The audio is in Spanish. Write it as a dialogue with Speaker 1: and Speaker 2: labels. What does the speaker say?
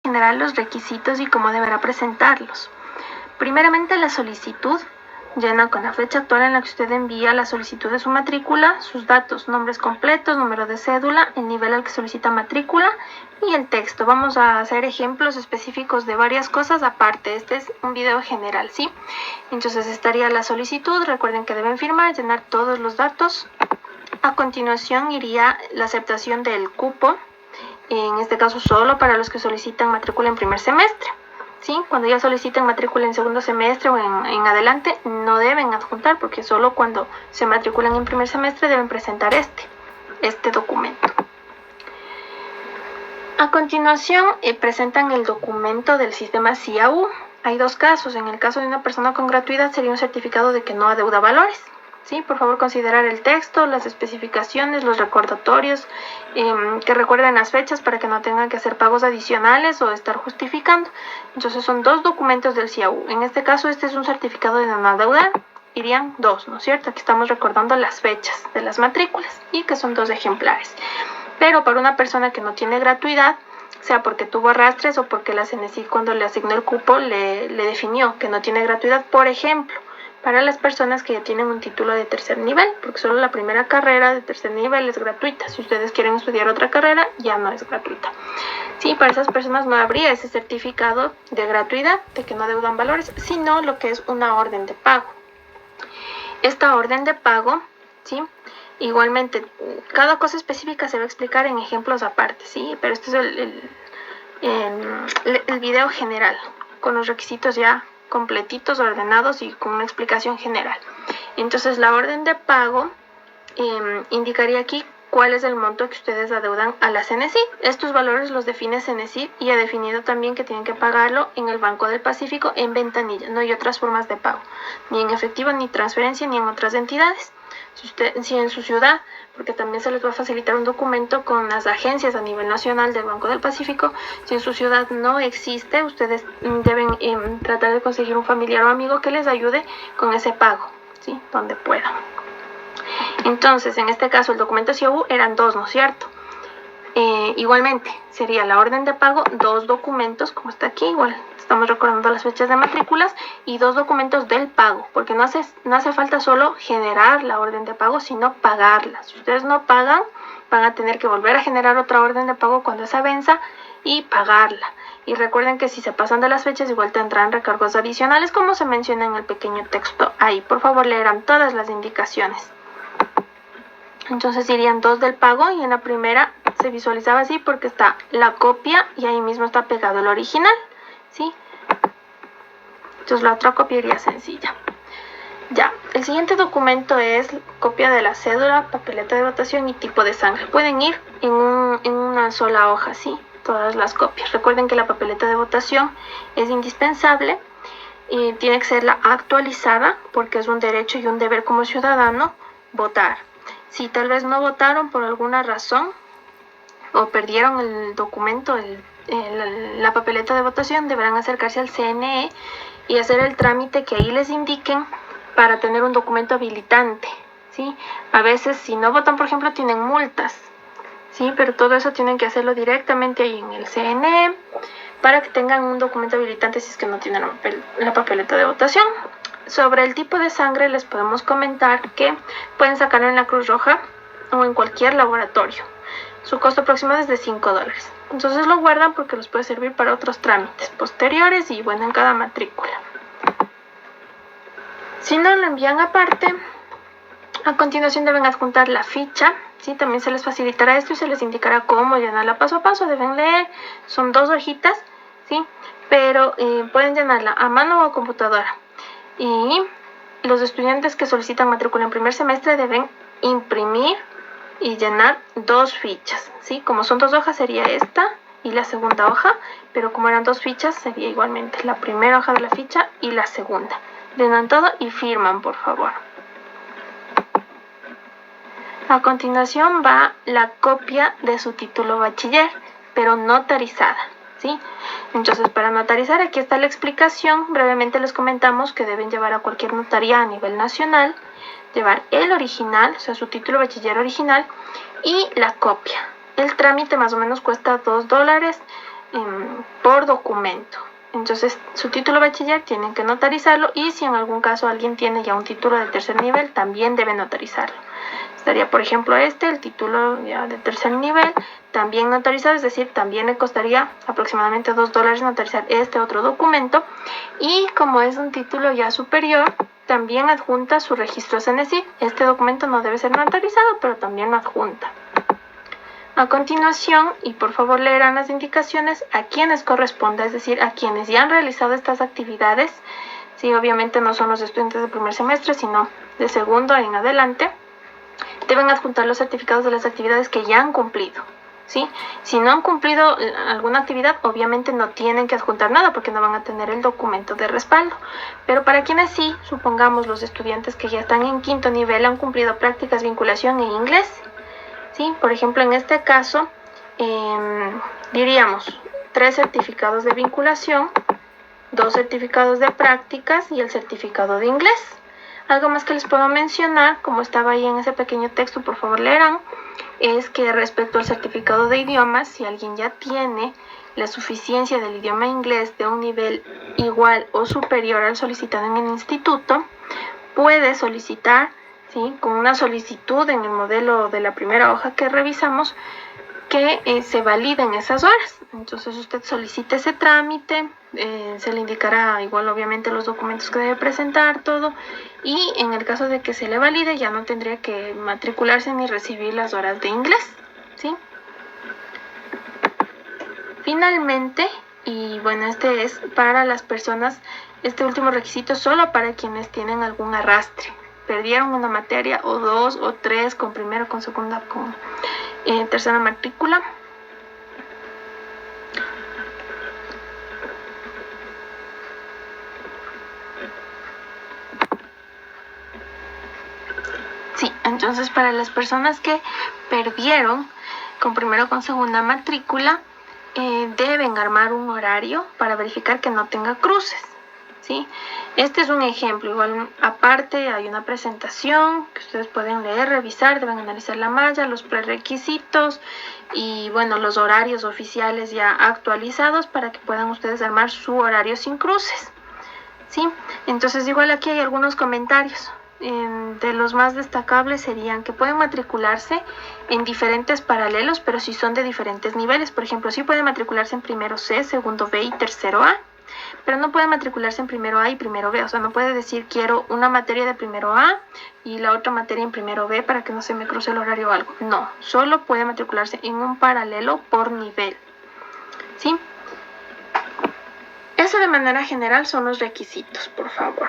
Speaker 1: general los requisitos y cómo deberá presentarlos. Primeramente, la solicitud. Llena con la fecha actual en la que usted envía la solicitud de su matrícula, sus datos, nombres completos, número de cédula, el nivel al que solicita matrícula y el texto. Vamos a hacer ejemplos específicos de varias cosas aparte. Este es un video general, ¿sí? Entonces estaría la solicitud. Recuerden que deben firmar, llenar todos los datos. A continuación iría la aceptación del cupo. En este caso solo para los que solicitan matrícula en primer semestre. ¿Sí? Cuando ya soliciten matrícula en segundo semestre o en adelante, no deben adjuntar, porque solo cuando se matriculan en primer semestre deben presentar este documento. A continuación, presentan el documento del sistema CIAU. Hay dos casos. En el caso de una persona con gratuidad sería un certificado de que no adeuda valores. ¿Sí? Por favor, considerar el texto, las especificaciones, los recordatorios, que recuerden las fechas para que no tengan que hacer pagos adicionales o estar justificando. Entonces son dos documentos del CIAU. En este caso, este es un certificado de no adeudar. Irían dos, ¿no es cierto? Aquí estamos recordando las fechas de las matrículas y que son dos ejemplares. Pero para una persona que no tiene gratuidad, sea porque tuvo arrastres o porque la CNESID cuando le asignó el cupo le definió que no tiene gratuidad, por ejemplo, para las personas que ya tienen un título de tercer nivel, porque solo la primera carrera de tercer nivel es gratuita. Si ustedes quieren estudiar otra carrera, ya no es gratuita. Sí, para esas personas no habría ese certificado de gratuidad, de que no adeudan valores, sino lo que es una orden de pago. Esta orden de pago, ¿sí? Igualmente, cada cosa específica se va a explicar en ejemplos aparte, ¿sí? Pero este es el video general, con los requisitos ya completitos, ordenados y con una explicación general. Entonces, la orden de pago indicaría aquí cuál es el monto que ustedes adeudan a la CNESID. Estos valores los define CNESID y ha definido también que tienen que pagarlo en el Banco del Pacífico en ventanilla. No hay otras formas de pago, ni en efectivo, ni transferencia, ni en otras entidades. Si en su ciudad, porque también se les va a facilitar un documento con las agencias a nivel nacional del Banco del Pacífico, si en su ciudad no existe, ustedes deben tratar de conseguir un familiar o amigo que les ayude con ese pago, ¿sí? Donde puedan. Entonces, en este caso, el documento CIAU eran dos, ¿no es cierto? Igualmente, sería la orden de pago, dos documentos, como está aquí, igual estamos recordando las fechas de matrículas, y dos documentos del pago, porque no hace falta solo generar la orden de pago, sino pagarla. Si ustedes no pagan, van a tener que volver a generar otra orden de pago cuando esa venza y pagarla. Y recuerden que si se pasan de las fechas, igual tendrán recargos adicionales, como se menciona en el pequeño texto ahí. Por favor, leerán todas las indicaciones. Entonces irían dos del pago, y en la primera se visualizaba así porque está la copia y ahí mismo está pegado el original, ¿sí? Entonces la otra copia iría sencilla. Ya, el siguiente documento es copia de la cédula, papeleta de votación y tipo de sangre. Pueden ir en una sola hoja, ¿sí? Todas las copias. Recuerden que la papeleta de votación es indispensable y tiene que ser la actualizada, porque es un derecho y un deber como ciudadano votar. Si tal vez no votaron por alguna razón o perdieron el documento, la papeleta de votación, deberán acercarse al CNE y hacer el trámite que ahí les indiquen para tener un documento habilitante, ¿sí? A veces, si no votan, por ejemplo, tienen multas, ¿sí? Pero todo eso tienen que hacerlo directamente ahí en el CNE para que tengan un documento habilitante si es que no tienen la papeleta de votación. Sobre el tipo de sangre les podemos comentar que pueden sacarlo en la Cruz Roja o en cualquier laboratorio. Su costo próximo es de $5. Entonces lo guardan porque les puede servir para otros trámites posteriores y bueno, en cada matrícula. Si no lo envían aparte, a continuación deben adjuntar la ficha, ¿sí? También se les facilitará esto y se les indicará cómo llenarla paso a paso. Deben leer, son dos hojitas, ¿sí? Pero pueden llenarla a mano o a computadora. Y los estudiantes que solicitan matrícula en primer semestre deben imprimir y llenar dos fichas, ¿sí? Como son dos hojas sería esta y la segunda hoja, pero como eran dos fichas sería igualmente la primera hoja de la ficha y la segunda. Llenan todo y firman, por favor. A continuación va la copia de su título bachiller, pero notarizada, ¿sí? Entonces, para notarizar, aquí está la explicación. Brevemente les comentamos que deben llevar a cualquier notaría a nivel nacional, llevar el original, o sea, su título bachiller original, y la copia. El trámite más o menos cuesta $2 por por documento. Entonces, su título bachiller tienen que notarizarlo, y si en algún caso alguien tiene ya un título de tercer nivel, también debe notarizarlo. Estaría, por ejemplo, el título ya de tercer nivel, también notarizado, es decir, también le costaría aproximadamente $2 notarizar este otro documento. Y como es un título ya superior, también adjunta su registro CENESID. Este documento no debe ser notarizado, pero también lo adjunta. A continuación, y por favor leerán las indicaciones a quienes corresponda, es decir, a quienes ya han realizado estas actividades. Sí, obviamente no son los estudiantes de primer semestre, sino de segundo en adelante. Deben adjuntar los certificados de las actividades que ya han cumplido. ¿Sí? Si no han cumplido alguna actividad, obviamente no tienen que adjuntar nada porque no van a tener el documento de respaldo. Pero para quienes sí, supongamos los estudiantes que ya están en quinto nivel, han cumplido prácticas, vinculación en inglés. ¿Sí? Por ejemplo, en este caso, diríamos 3 certificados de vinculación, 2 certificados de prácticas y el certificado de inglés. Algo más que les puedo mencionar, como estaba ahí en ese pequeño texto, por favor leerán, es que respecto al certificado de idiomas, si alguien ya tiene la suficiencia del idioma inglés de un nivel igual o superior al solicitado en el instituto, puede solicitar, ¿sí?, con una solicitud en el modelo de la primera hoja que revisamos, que se validen esas horas. Entonces usted solicita ese trámite, se le indicará igual obviamente los documentos que debe presentar, todo, y en el caso de que se le valide ya no tendría que matricularse ni recibir las horas de inglés, ¿sí? Finalmente, y bueno, este es para las personas, este último requisito solo para quienes tienen algún arrastre, perdieron una materia o 2 o 3 con primero, con segunda, con tercera matrícula. Sí, entonces para las personas que perdieron con primero, con segunda matrícula, deben armar un horario para verificar que no tenga cruces, ¿sí? Este es un ejemplo. Igual aparte hay una presentación que ustedes pueden leer, revisar, deben analizar la malla, los prerequisitos y bueno, los horarios oficiales ya actualizados para que puedan ustedes armar su horario sin cruces, ¿sí? Entonces igual aquí hay algunos comentarios. De los más destacables serían que pueden matricularse en diferentes paralelos, pero si son de diferentes niveles. Por ejemplo, sí pueden matricularse en primero C, segundo B y tercero A, pero no pueden matricularse en primero A y primero B. O sea, no puede decir quiero una materia de primero A y la otra materia en primero B para que no se me cruce el horario o algo. No, solo puede matricularse en un paralelo por nivel, ¿sí? Eso de manera general son los requisitos, por favor.